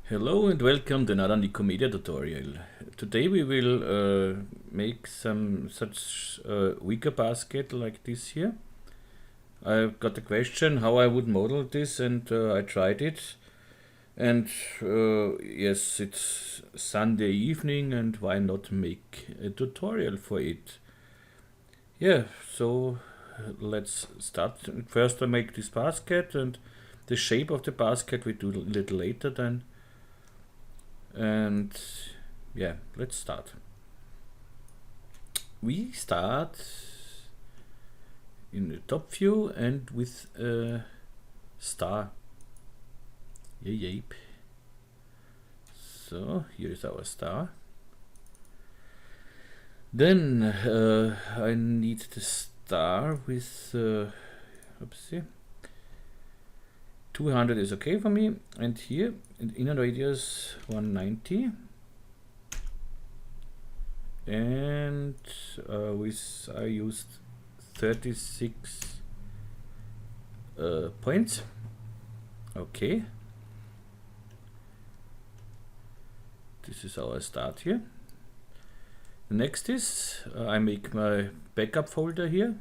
Hello and welcome to another Nikomedia tutorial. Today we will make some such wicker basket like this here. I've got a question how I would model this, and I tried it, and yes, it's Sunday evening, and why not make a tutorial for it? Yeah, so let's start. First I make this basket, and the shape of the basket we do a little later then. And yeah, let's start. We start in the top view and with a star. Yep. So here is our star. Then I need the star with oopsie. 200 is okay for me, and here in inner radius 190, and I used 36 points. Okay, this is our start here. The next is I make my backup folder here.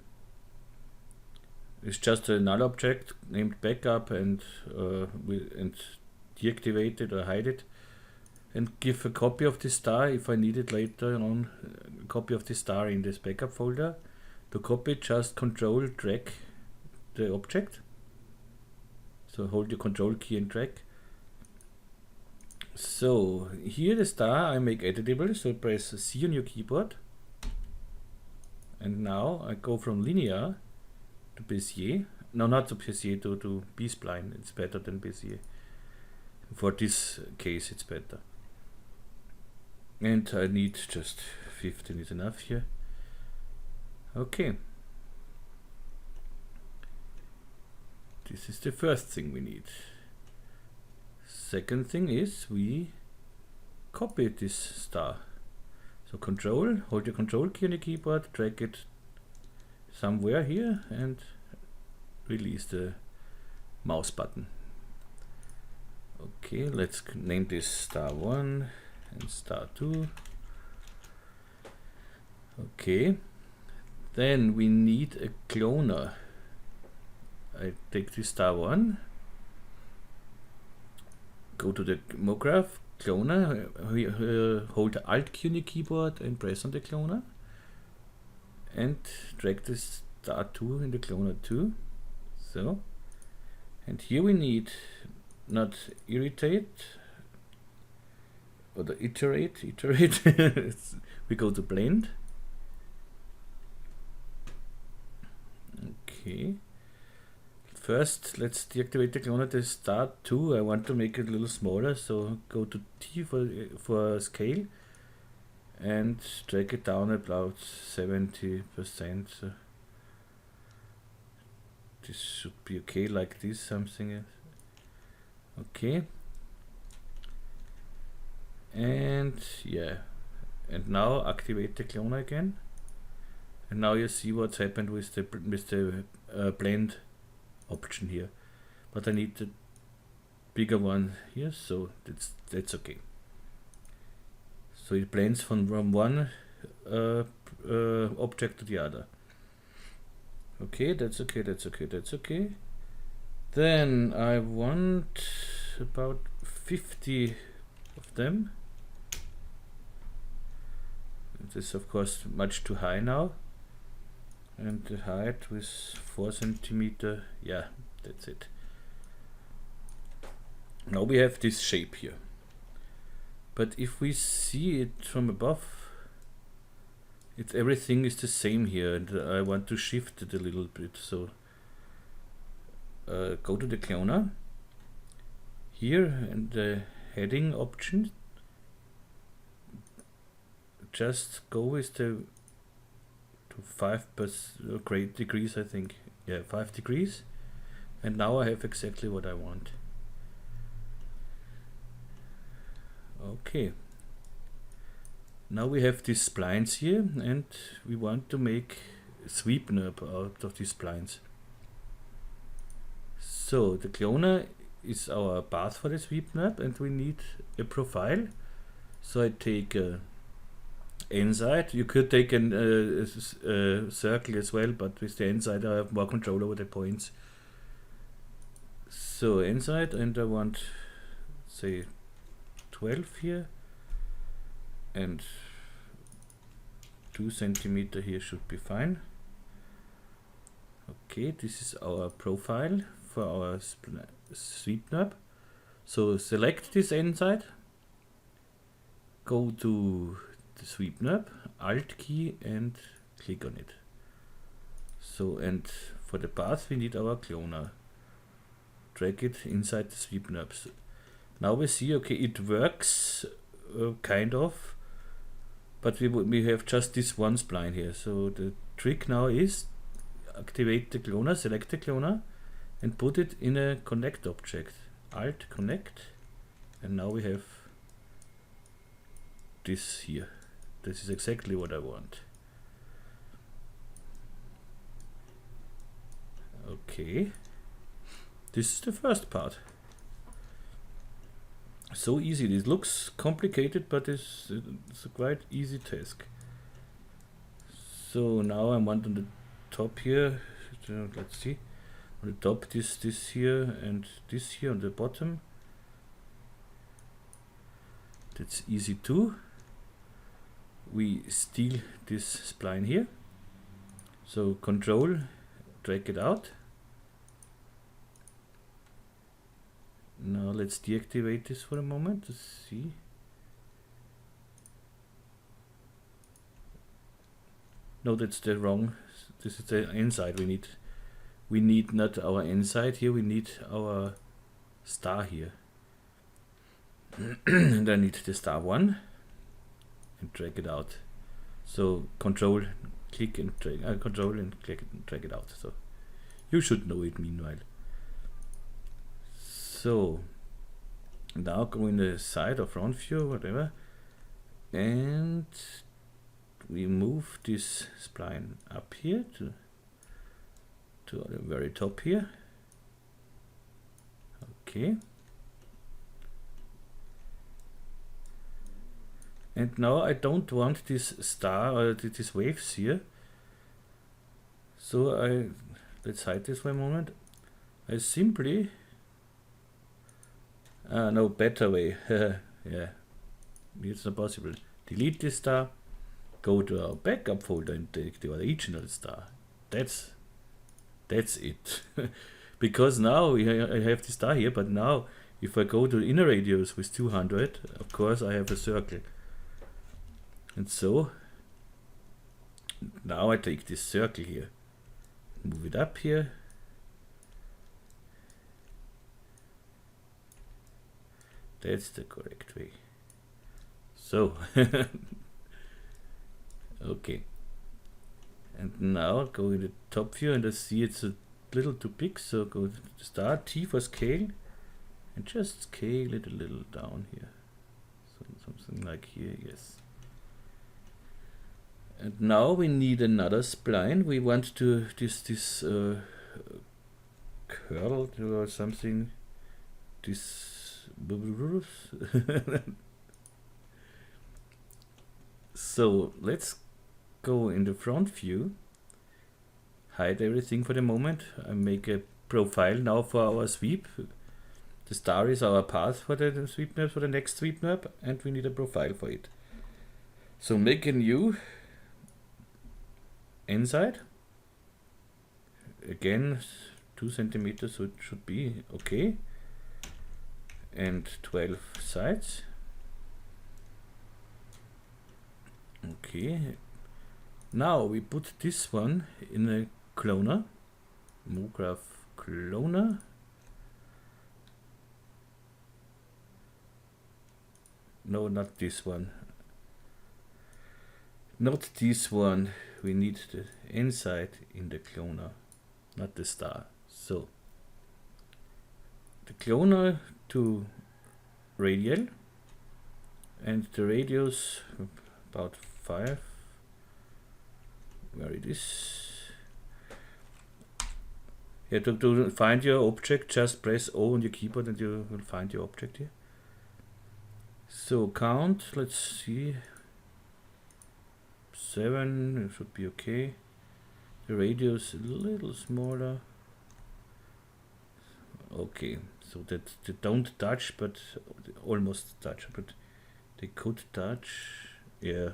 It's just a null object named backup, and deactivate it or hide it, and give a copy of the star if I need it later on. A copy of the star in this backup folder. To copy, just control drag the object. So hold your control key and drag. So here the star I make editable. So press C on your keyboard, and now I go from linear to Bezier. No, not to Bezier, to B-spline. It's better than Bezier. For this case it's better. And I need just 15 is enough here. Okay. This is the first thing we need. Second thing is we copy this star. So control, hold your control key on the keyboard, drag it somewhere here and release the mouse button. Okay, let's name this star 1 and star 2. Okay, then we need a cloner. I take this star 1, go to the MoGraph cloner, hold the Alt key on the keyboard and press on the cloner, and drag this star 2 in the cloner too. So, and here we need not irritate or the iterate. We go to blend. Okay. First, let's deactivate the cloner. The star 2. I want to make it a little smaller, so go to T for scale and drag it down about 70%. So this should be okay, like this, something else. Okay. And yeah, and now activate the cloner again. And now you see what's happened with the blend option here. But I need the bigger one here, so that's okay. So it blends from one object to the other. Okay, that's okay, that's okay, that's okay. Then I want about 50 of them. This is of course much too high now. And the height with 4 centimeter. Yeah, that's it. Now we have this shape here. But if we see it from above, everything is the same here, and I want to shift it a little bit. So go to the cloner here, and the heading option, just go with the 5 degrees, I think. Yeah, 5 degrees, and now I have exactly what I want. Okay. Now we have these splines here, and we want to make a sweep nurb out of these splines. So the cloner is our path for the sweep knob, and we need a profile. So I take N side. You could take a circle as well, but with the N side I have more control over the points. So N side, and I want, say, 12 here, and 2 centimeter here should be fine. Okay, this is our profile for our sweep knob. So select this N side, go to the sweep knob, Alt key, and click on it. So, and for the path we need our cloner. Drag it inside the sweep knobs. Now we see, okay, it works kind of, but we have just this one spline here. So the trick now is activate the cloner, select the cloner, and put it in a connect object. Alt connect, and now we have this here. This is exactly what I want. Okay, this is the first part. So easy. This looks complicated, but it's a quite easy task. So now I want on the top here, let's see, on the top this here and this here on the bottom. That's easy too. We steal this spline here. So control, drag it out. Now let's deactivate this for a moment to see. No, that's the wrong. This is the inside. We need not our inside here. We need our star here. And I need the star one and drag it out. So control, click and drag. Control and click and drag it out. So you should know it meanwhile. So now go in the side or front view, whatever, and we move this spline up here to the very top here. Okay. And now I don't want this star or these waves here. So let's hide this for a moment. I simply no, better way. Yeah, it's not possible. Delete this star, go to our backup folder and take the original star. That's it. Because now I have the star here, but now if I go to inner radius with 200, of course I have a circle. And so now I take this circle here, move it up here. That's the correct way. So, okay. And now go in the top view, and I see it's a little too big, so go to the star, T for scale, and just scale it a little down here. So something like here, yes. And now we need another spline. We want to this curl or something. This. So let's go in the front view, hide everything for the moment. I make a profile now for our sweep. The star is our path for the sweep knob, for the next sweep knob, and we need a profile for it. So make a new inside. Again, 2 centimeters, so it should be okay. And 12 sides. Okay. Now we put this one in a cloner. MoGraph cloner. No, not this one. Not this one. We need the inside in the cloner, not the star. So the cloner to radial, and the radius about 5, where it is Yeah, to find your object, just press O on your keyboard and you will find your object here. So count, let's see, 7, it should be okay. The radius a little smaller. Okay, so that they don't touch, but almost touch, but they could touch. Yeah,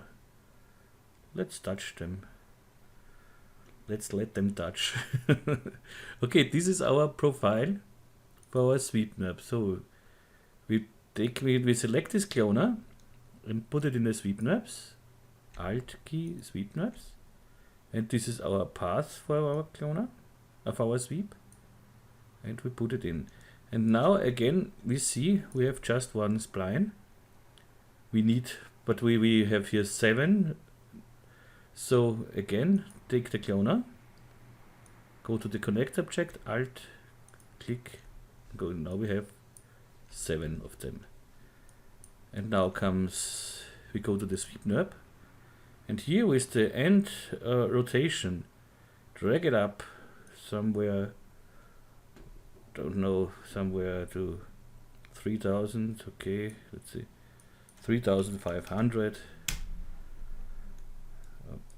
let's touch them. Let's let them touch. Okay, this is our profile for our sweep knob. So we select this cloner and put it in the sweep knobs. Alt key sweep knobs. And this is our path for our cloner of our sweep. And we put it in. And now again we see we have just one spline. We need, but we have here 7. So again, take the cloner, go to the connect object, alt, click, go. Now we have 7 of them. And now we go to the sweep knob, and here with the end rotation, drag it up somewhere, don't know, somewhere to 3000, okay, let's see, 3500.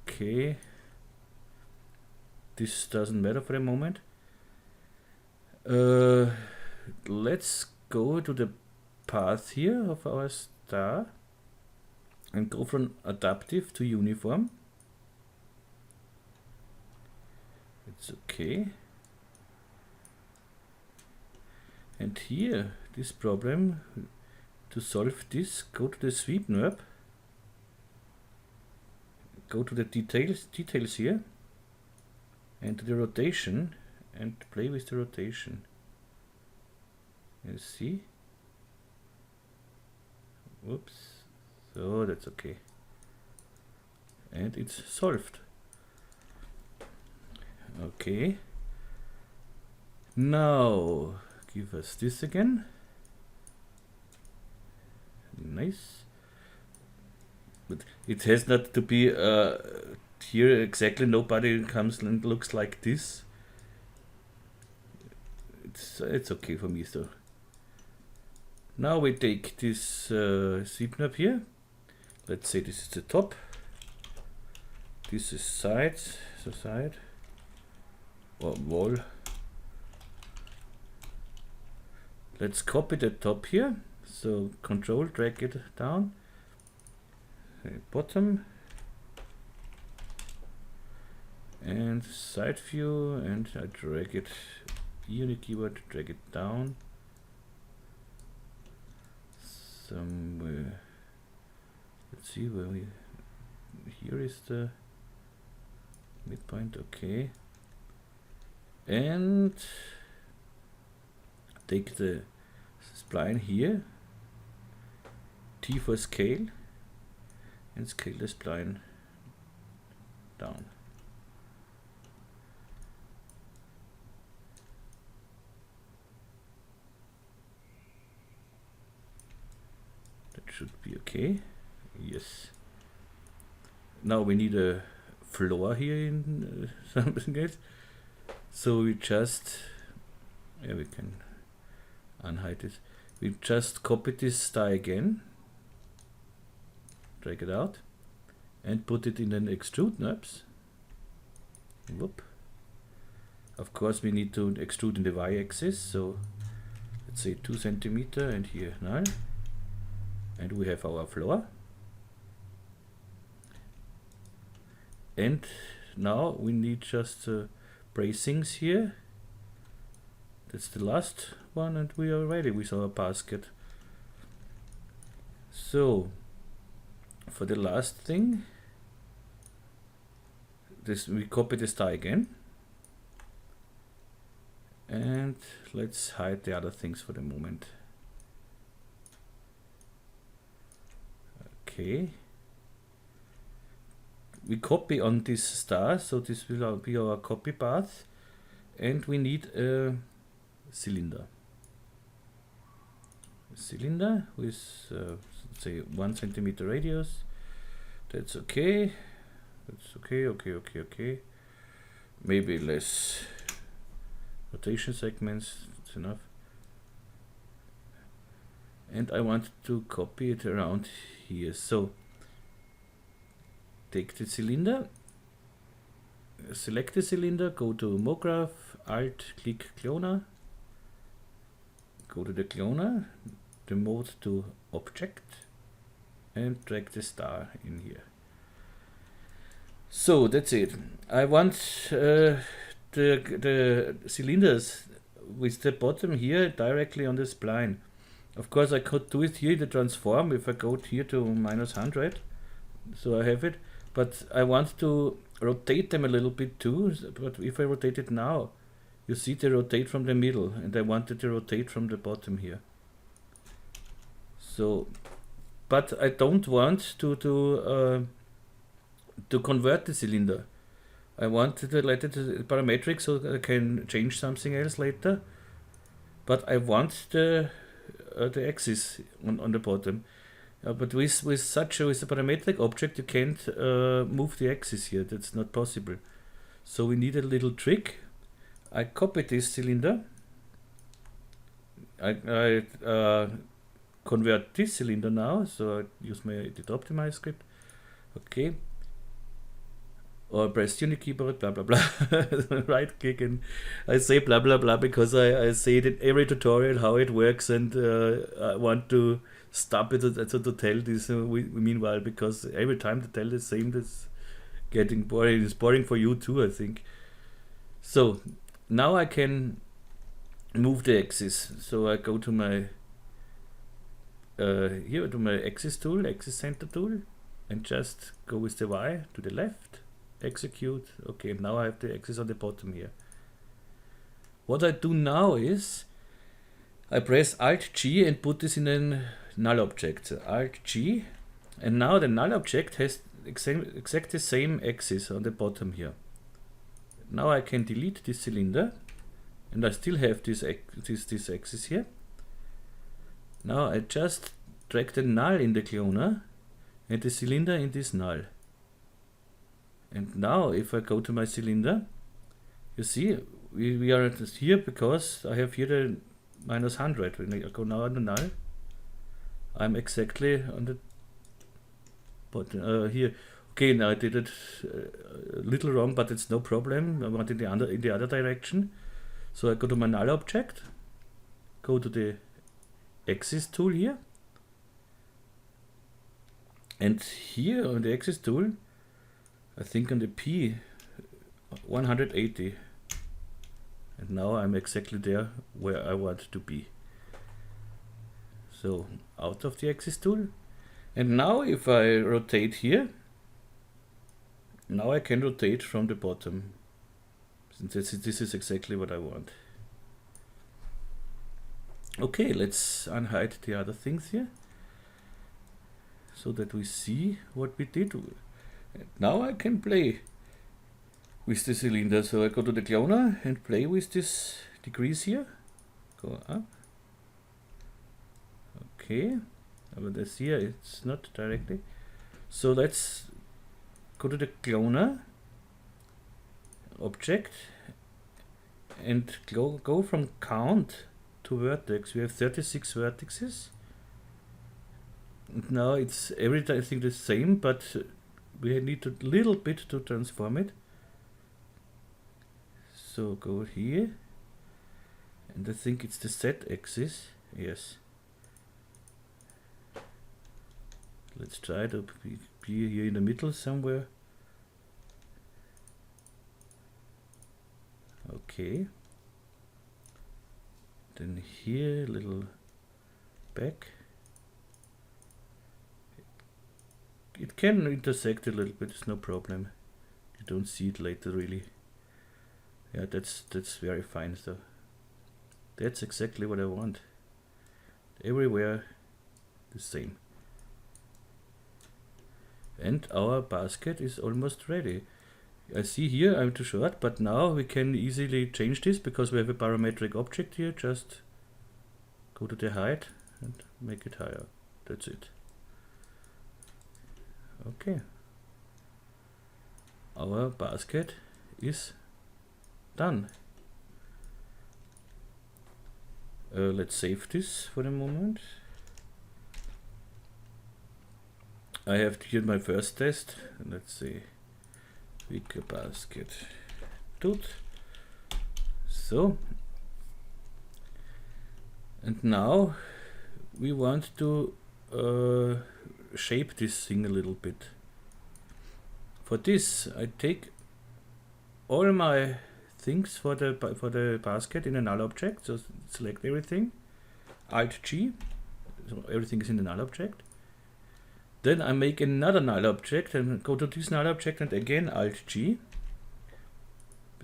Okay, this doesn't matter for the moment. Let's go to the path here of our star and go from adaptive to uniform. It's okay. And here, this problem, to solve this, go to the sweep knob. Go to the details here, and to the rotation, and play with the rotation. You see? Whoops. So that's okay. And it's solved. Okay. Now give us this again. Nice. But it has not to be here exactly. Nobody comes and looks like this. It's okay for me. So now we take this sweep knob here. Let's say this is the top. This is sides, so side or wall. Let's copy the top here. So control, drag it down. Bottom and side view, and I drag it on the keyboard, drag it down somewhere. Let's see where here is the midpoint. Okay, and take the spline here, T for scale, and scale the spline down. That should be okay. Yes. Now we need a floor here in something else. So we just, yeah, we can unhide this. We just copy this star again. Drag it out and put it in an extrude knobs. Whoop. Of course we need to extrude in the y-axis, so let's say 2 centimeter, and here null, and we have our floor. And now we need just bracings here. That's the last one, and we are ready with our basket. So for the last thing, this we copy the star again, and let's hide the other things for the moment. Okay, we copy on this star, so this will be our copy path, and we need a cylinder. Cylinder with say 1 centimeter radius. That's okay. That's okay. Okay. Maybe less rotation segments, that's enough. And I want to copy it around here. So take the cylinder, select the cylinder, go to MoGraph, Alt, click Cloner, go to the cloner, the mode to object, and drag the star in here. So that's it. I want the cylinders with the bottom here directly on the spline. Of course, I could do it here in the transform if I go here to -100, so I have it. But I want to rotate them a little bit too. But if I rotate it now, you see they rotate from the middle, and I wanted to rotate from the bottom here. So, but I don't want to convert the cylinder. I want to let it parametric so that I can change something else later. But I want the axis on the bottom. But with a parametric object, you can't move the axis here. That's not possible. So we need a little trick. I copy this cylinder. I convert this cylinder now. So I use my edit optimize script. Okay. Or press unit keyboard, blah blah blah. Right click, and I say blah blah blah because I say it in every tutorial how it works, and I want to stop it to tell this meanwhile, because every time to tell the same, that's getting boring. It's boring for you too, I think. So now I can move the axis. So I go to my here to my axis tool, axis center tool, and just go with the Y to the left. Execute. Okay, now I have the axis on the bottom here. What I do now is I press Alt G and put this in a null object. So Alt G, and now the null object has exactly the same axis on the bottom here. Now I can delete this cylinder, and I still have this axis here. Now I just drag the null in the cloner and the cylinder in this null. And now if I go to my cylinder, you see we are here because I have here the -100. When I go now on the null, I'm exactly on the bottom here. Okay, now I did it a little wrong, but it's no problem. I want in the other direction. So I go to my null object, go to the axis tool here, and here on the axis tool, I think on the P 180, and now I'm exactly there where I want to be. So out of the axis tool, and now if I rotate here, now I can rotate from the bottom. This is exactly what I want. Okay, let's unhide the other things here so that we see what we did. Now I can play with the cylinder. So I go to the cloner and play with this degrees here. Go up. Okay, but this here it's not directly. So let's go to the cloner object and go from count to vertex. We have 36 vertices. And now it's everything the same, but we need a little bit to transform it. So go here, and I think it's the Z axis. Yes. Let's try to be here in the middle somewhere. Okay. Then here, a little back. It can intersect a little bit, it's no problem. You don't see it later really. Yeah, that's very fine. So that's exactly what I want. Everywhere the same. And our basket is almost ready. I see here I'm too short, but now we can easily change this because we have a parametric object here. Just go to the height and make it higher. That's it. Okay. Our basket is done. Let's save this for the moment. I have here my first test. Let's say wicker basket. So, and now we want to shape this thing a little bit. For this, I take all my things for the basket in a null object. So select everything, Alt G, so everything is in the null object. Then I make another null object and go to this null object and again Alt G.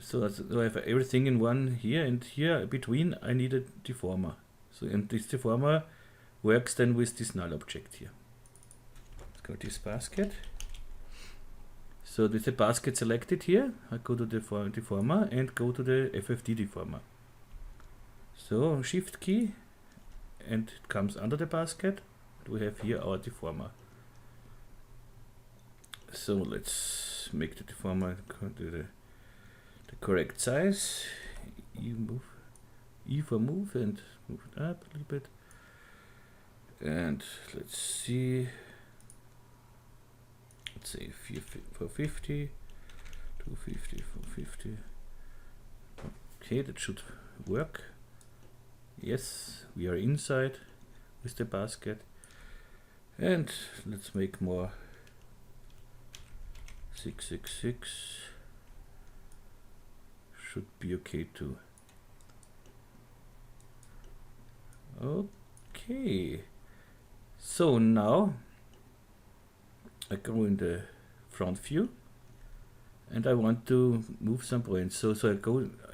So I have everything in one here, and here between I need a deformer. So, and this deformer works then with this null object here. Let's go to this basket. So with the basket selected here, I go to the deformer and go to the FFD deformer. So Shift key, and it comes under the basket. We have here our deformer. So let's make the deformer the correct size. E for move and move it up a little bit. And let's see. Let's say 450, 250, 450. Okay, that should work. Yes, we are inside with the basket. And let's make more. 666 should be okay too. Okay, so now I go in the front view and I want to move some points. So I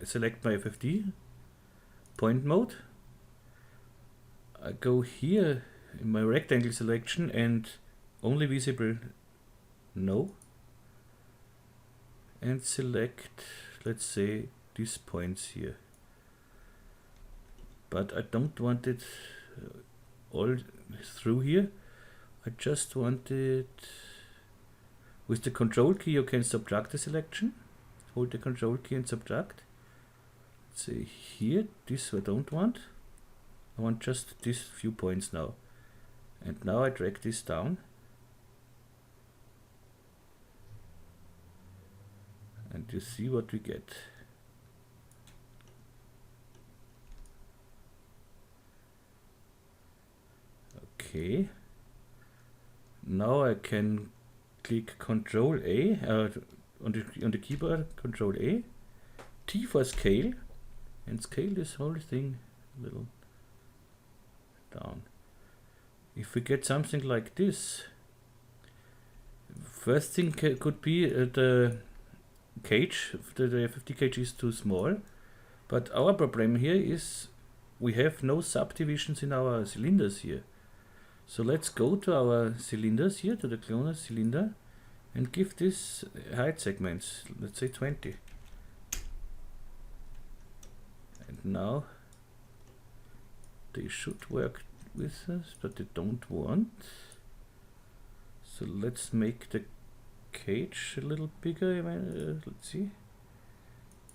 select my FFD point mode. I go here in my rectangle selection and only visible no, and select, let's say, these points here. But I don't want it all through here. I just want it with the control key. You can subtract the selection. Hold the control key and subtract. Let's say here, this I don't want. I want just these few points now. And now I drag this down. And you see what we get. Okay. Now I can click Control A on the keyboard. Control A, T for scale, and scale this whole thing a little down. If we get something like this, first thing could be the cage. The FFD cage is too small, but our problem here is we have no subdivisions in our cylinders here. So let's go to our cylinders here, to the cloner cylinder, and give this height segments, let's say 20. And now they should work with us, but they don't want. So let's make the cage a little bigger. Let's see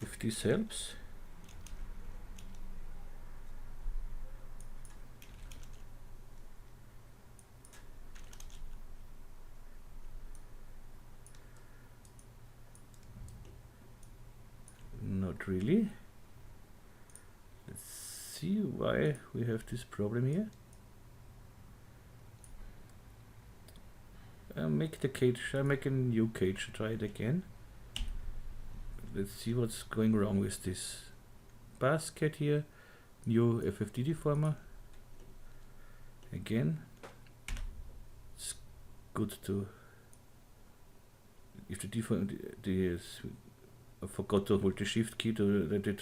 if this helps. Not really. Let's see why we have this problem here. Make the cage, I'll make a new cage, try it again. Let's see what's going wrong with this basket here. New FFD deformer. Again, it's good to, if the deformer, I forgot to hold the shift key that it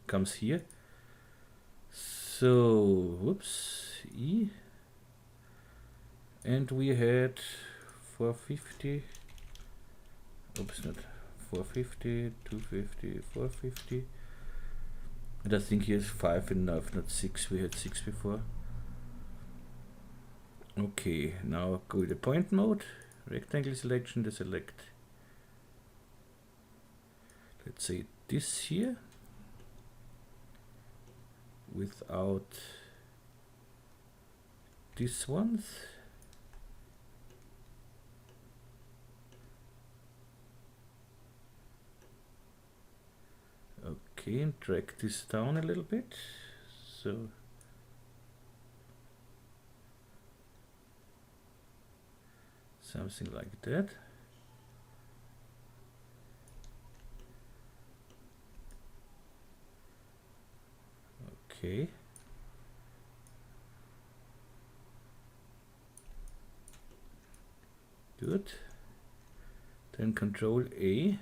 comes here. So, whoops, E. And we had 450, oops, not 450, 250, 450. And I think here's 5 enough, not 6, we had 6 before. Okay, now go to the point mode, rectangle selection, the select. Let's say this here. without these ones. Okay, and drag this down a little bit. So something like that. Okay. Good. Then Control A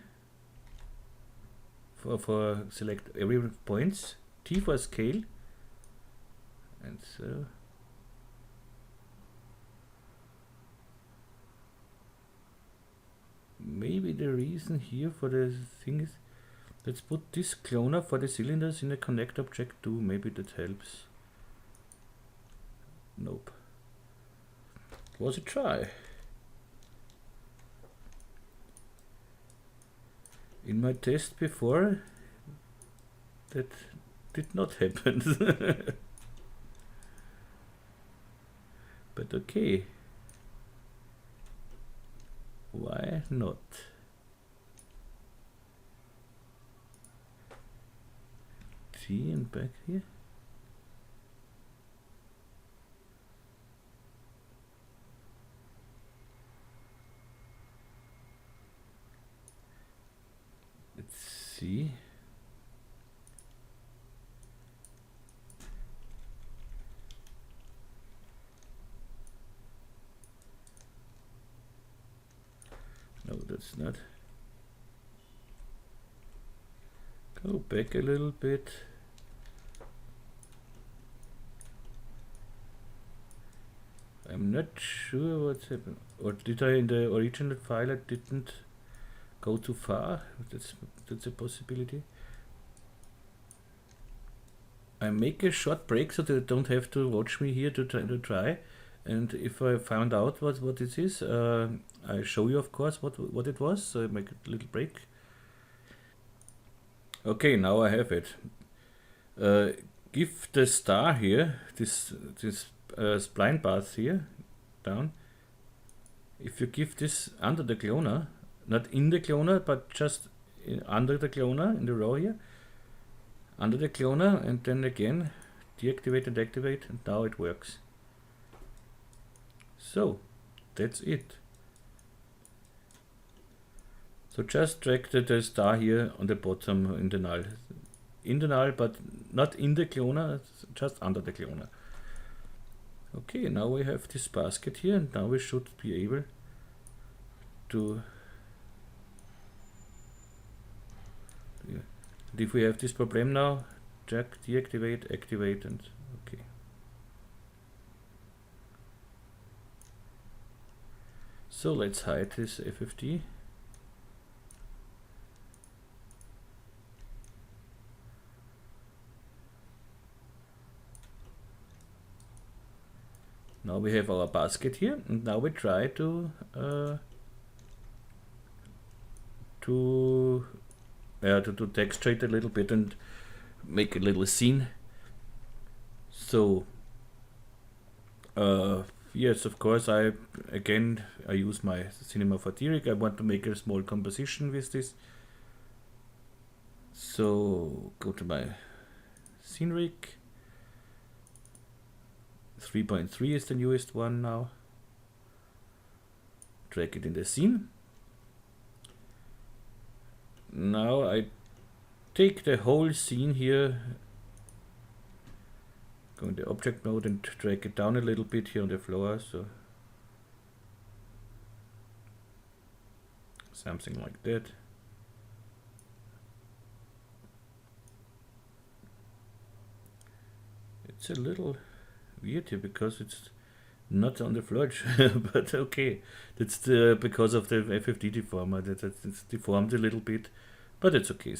for select every points. T for scale. And so maybe the reason here for the thing is, let's put this cloner for the cylinders in the connect object too. Maybe that helps. Nope. It was a try. In my test before, that did not happen. But okay. Why not? T and back here. Let's see. No, that's not. Go back a little bit. I'm not sure what's happened. Or did I, in the original file, I didn't go too far? That's a possibility. I make a short break so that you don't have to watch me here to try. And if I found out what this is, I show you, of course, what it was. So I make a little break. Okay, now I have it. Give the star here, this spline path here, down. If you give this under the cloner, not in the cloner, but just under the cloner, in the row here, under the cloner, and then again, deactivate and activate, and now it works. So, that's it. So just drag the star here on the bottom in the null. In the null, but not in the cloner, just under the cloner. Okay, now we have this basket here, and now we should be able to... And if we have this problem now, check, deactivate, activate, and okay. So let's hide this FFT. Now we have our basket here, and now we try to texture it a little bit and make a little scene. So yes, of course, I use my Cinema 4D rig. I want to make a small composition with this. So go to my scene rig. 3.3 is the newest one now. Drag it in the scene. Now I take the whole scene here, go in the object mode and drag it down a little bit here on the floor, so something like that. It's a little weird here because it's not on the floor, but okay, that's because of the FFD deformer. It's deformed a little bit, but it's okay.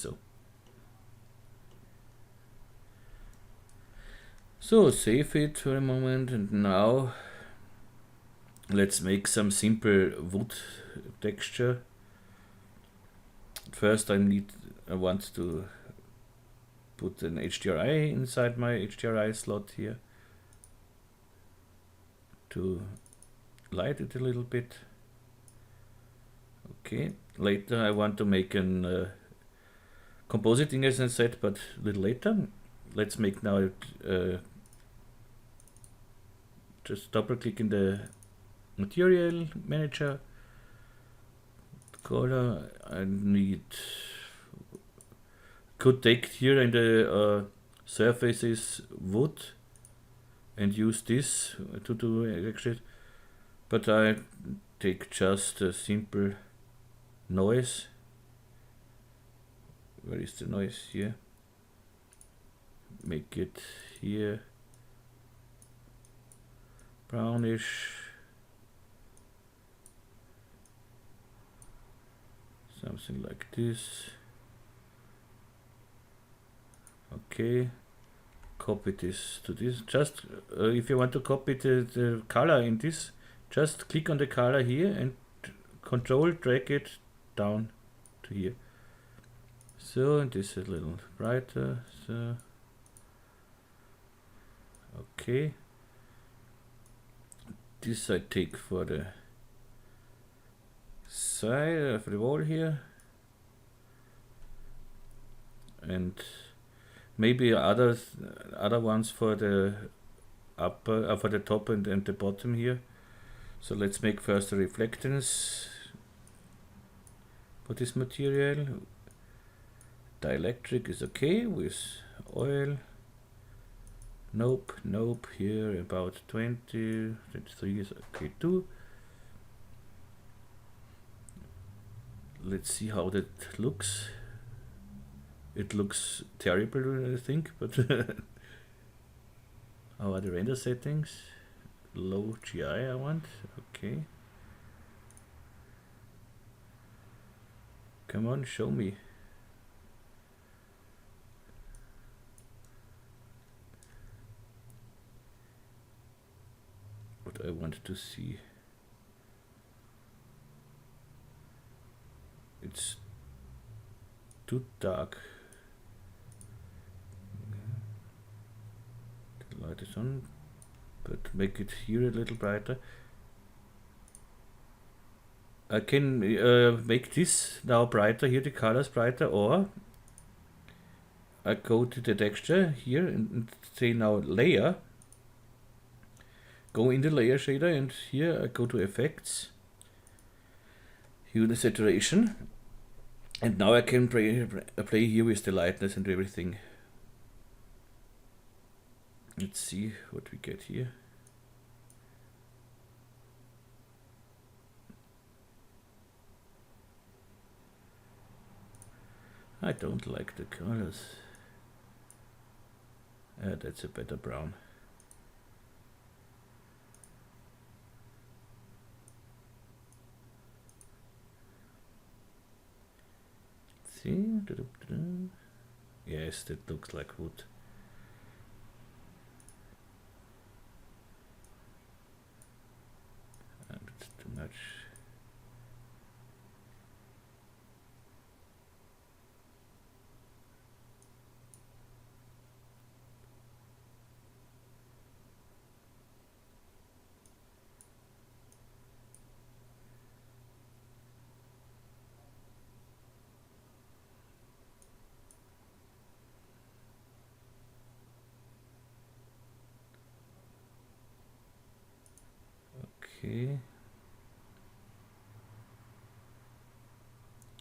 So save it for a moment, and now let's make some simple wood texture. First, I want to put an HDRI inside my HDRI slot here to light it a little bit. Okay, later I want to make an compositing, as I said, but a little later. Let's make now just double click in the material manager, color. I need, could take here in the surfaces wood and use this to do actually, but I take just a simple noise. Where is the noise here? Make it here brownish, something like this. Okay, copy this to this. Just if you want to copy the color in this, just click on the color here and control drag it down to here. So, and this is a little brighter. So, okay. This I take for the side of the wall here, and maybe other ones for the upper, for the top and the bottom here. So let's make first the reflectance for this material. Dielectric is okay with oil. Nope, nope, here about 20, 23 is okay too. Let's see how that looks. It looks terrible, I think, but how are the render settings? Low GI I want, okay. Come on, show me. What I want to see. It's too dark. The light is on, but make it here a little brighter. I can make this now brighter, here the colors brighter, or I go to the texture here and say now layer. Go in the layer shader, and here I go to effects, hue the saturation, and now I can play here with the lightness and everything. Let's see what we get here. I don't like the colors. That's a better brown. See? Yes, that looks like wood. It's too much. Okay.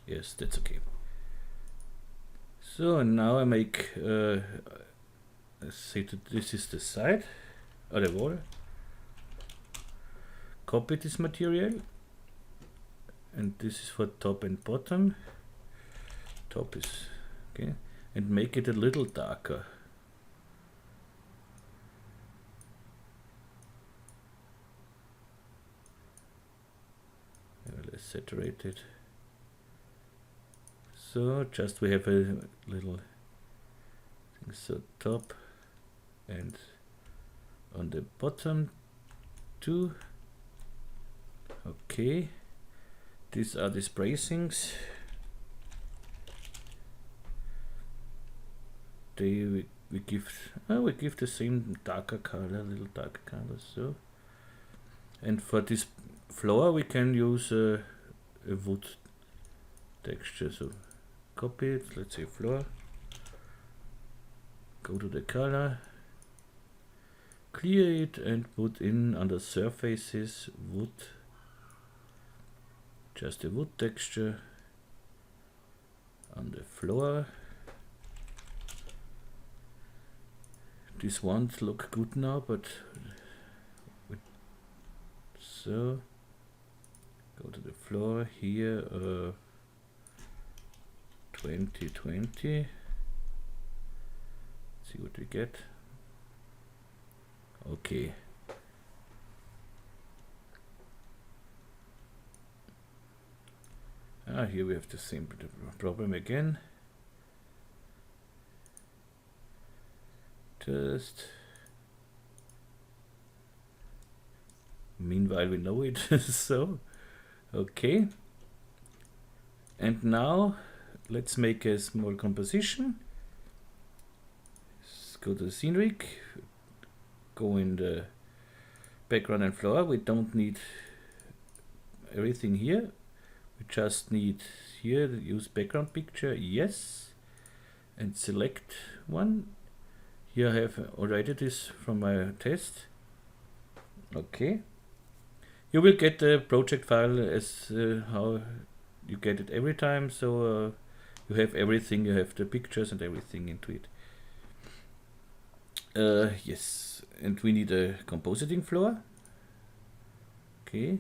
Yes, that's okay. So now I make, let's say that this is the side or the wall. Copy this material, and this is for top and bottom. Top is okay, and make it a little darker. Let's saturate it. So just we have a little thing, so top and on the bottom too. Okay, these are these bracings. today we give the same darker color, a little darker color, so. And for this floor we can use a wood texture, so copy it, let's say floor, go to the color, clear it and put in under surfaces wood, just a wood texture on the floor. This won't look good now, but so go to the floor here, 2020. See what we get. Okay. Here we have the same problem again. Just meanwhile we know it. So okay, and now let's make a small composition. Let's go to the scene rig, go in the background and floor. We don't need everything here, we just need here use background picture, yes, and select one. Here I have already this from my test. Okay. You will get the project file as how you get it every time. So you have everything, you have the pictures and everything into it. Yes, and we need a compositing floor. Okay.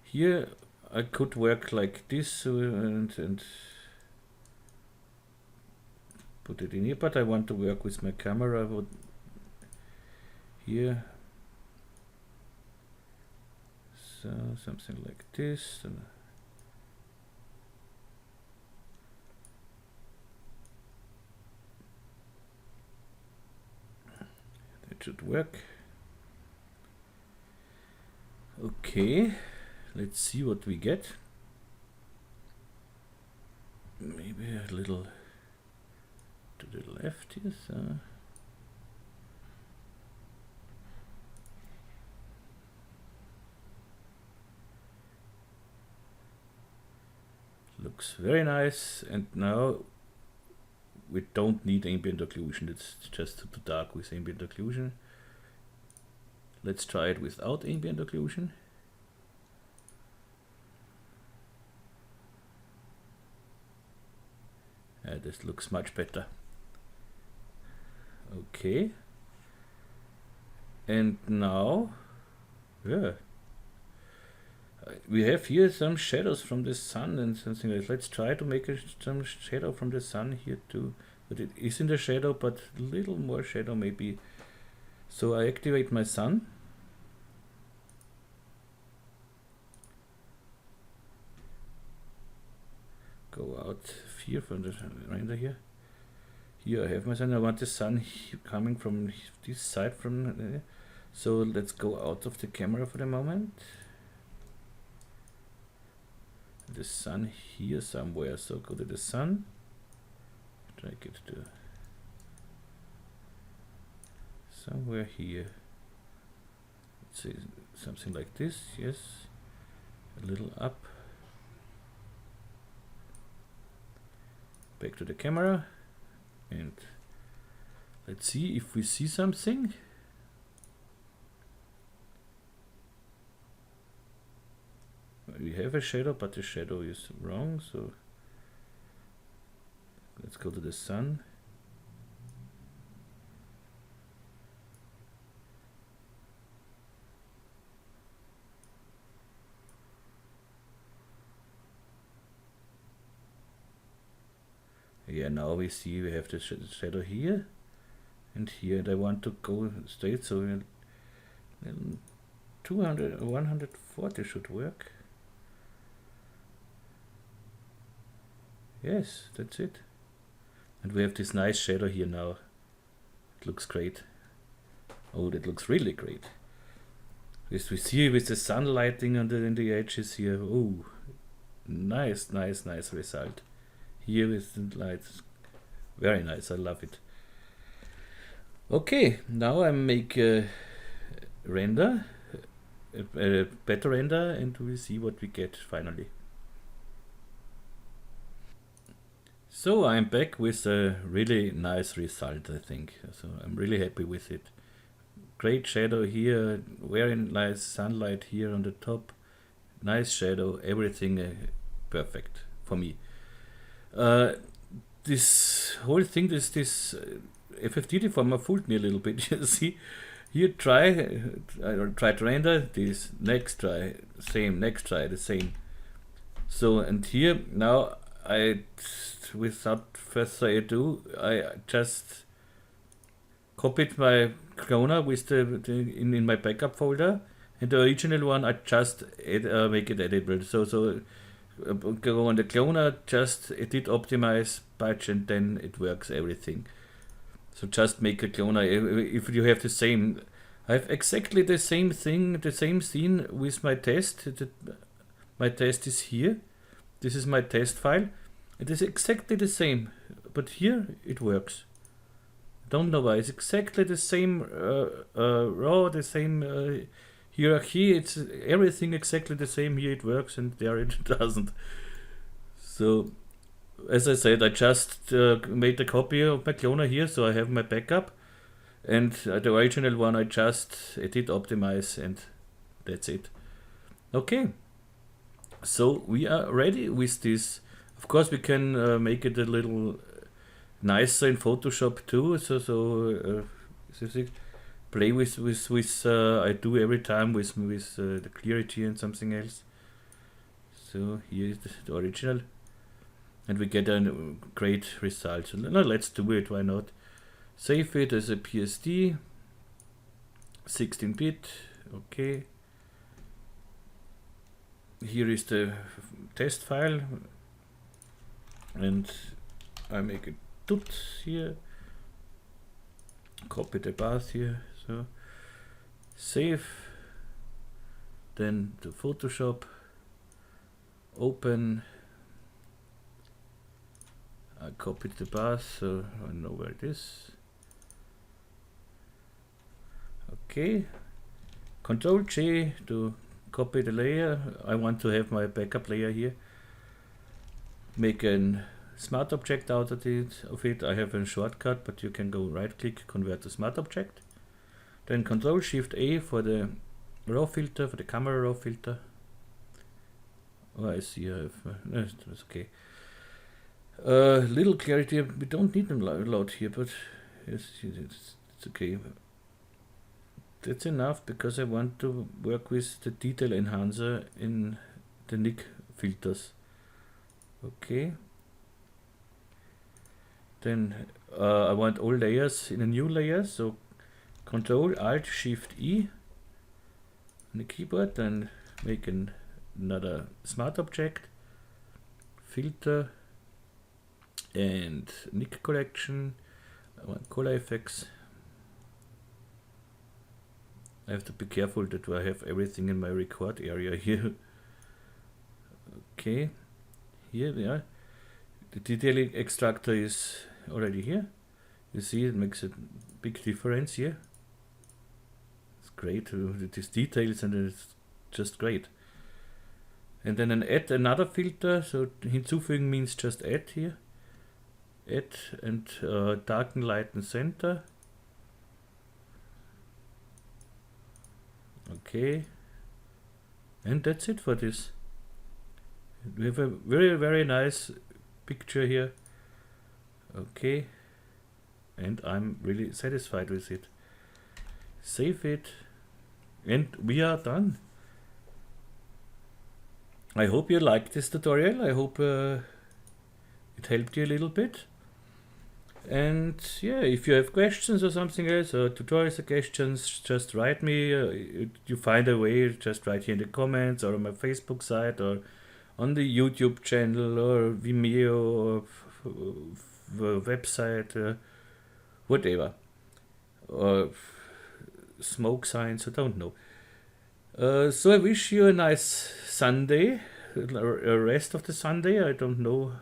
Here I could work like this and put it in here, but I want to work with my camera. Here, so something like this. That should work. Okay, let's see what we get. Maybe a little to the left here, so looks very nice. And now we don't need ambient occlusion, it's just too dark with ambient occlusion. Let's try it without ambient occlusion. This looks much better. Okay, and now, yeah, we have here some shadows from the sun and something else. Let's try to make some shadow from the sun here too. But it is in the shadow, but a little more shadow maybe. So I activate my sun. Go out here from the render here. Here I have my sun. I want the sun coming from this side from so let's go out of the camera for the moment. The sun here somewhere, so go to the sun, drag it to somewhere here. Let's say something like this, yes, a little up, back to the camera. And let's see if we see something. We have a shadow, but the shadow is wrong, so let's go to the sun. Yeah, now we see we have the shadow here and here, and I want to go straight, so 200 or 140 should work. Yes, that's it. And we have this nice shadow here now. It looks great. Oh, that looks really great. As we see with the sun lighting on in the edges here. Oh, nice, nice, nice result. Here with the lights, very nice. I love it. Okay, now I make a render, a better render, and we'll see what we get finally. So I'm back with a really nice result, I think. So I'm really happy with it. Great shadow here, very nice sunlight here on the top, nice shadow, everything perfect for me. This whole thing, this FFT deformer fooled me a little bit. You see, here I try to render this, next try, same, next try, the same. So, and here now without further ado, I just copied my cloner with in my backup folder, and the original one I just make it editable. So go on the cloner, just edit, optimize, patch, and then it works everything. So just make a cloner. If you have the same, I have exactly the same thing, the same scene with my test. My test is here. This is my test file. It is exactly the same, but here it works. Don't know why. It's exactly the same row, the same hierarchy. It's everything exactly the same. Here it works, and there it doesn't. So, as I said, I just made a copy of my cloner here, so I have my backup, and the original one I just edit, optimize, and that's it. Okay. So we are ready with this. Of course, we can make it a little nicer in Photoshop too. So play with I do every time with the clarity and something else. So here is the original, and we get a great result. So no, let's do it. Why not? Save it as a PSD, 16-bit. Okay. Here is the test file, and I make a tut here, copy the path here, so save, then to Photoshop, open, I copied the path, so I know where it is. Okay, Control J to copy the layer. I want to have my backup layer here. Make a smart object out of it. I have a shortcut, but you can go right click, convert to smart object. Then Control Shift A for the raw filter, for the camera raw filter. Oh, I see. I have. That's okay. Little clarity. We don't need them a lot here, but it's okay. That's enough because I want to work with the detail enhancer in the Nik filters. Okay. Then I want all layers in a new layer, so Control Alt Shift E on the keyboard, then make another smart object, filter, and Nik collection. I want color effects. I have to be careful that I have everything in my record area here. Okay, here we are. The detailing extractor is already here. You see, it makes a big difference here. It's great, these details, and it's just great. And then add another filter, so hinzufügen means just add here. Add and darken, lighten, center. Okay, and that's it for this. We have a very nice picture here. Okay, and I'm really satisfied with it. Save it, and we are done. I hope you liked this tutorial. I hope it helped you a little bit. And yeah, if you have questions or something else, or tutorial suggestions, just write me. You find a way, just write here in the comments, or on my Facebook site, or on the YouTube channel, or Vimeo, or website, whatever. Or smoke signs, I don't know. So I wish you a nice Sunday, rest of the Sunday. I don't know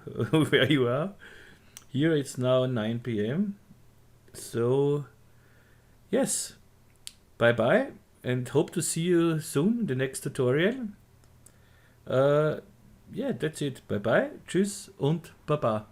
where you are. Here it's now 9 p.m. So Yes, bye bye and hope to see you soon in the next tutorial. Yeah, that's it. Bye bye, tschüss und baba.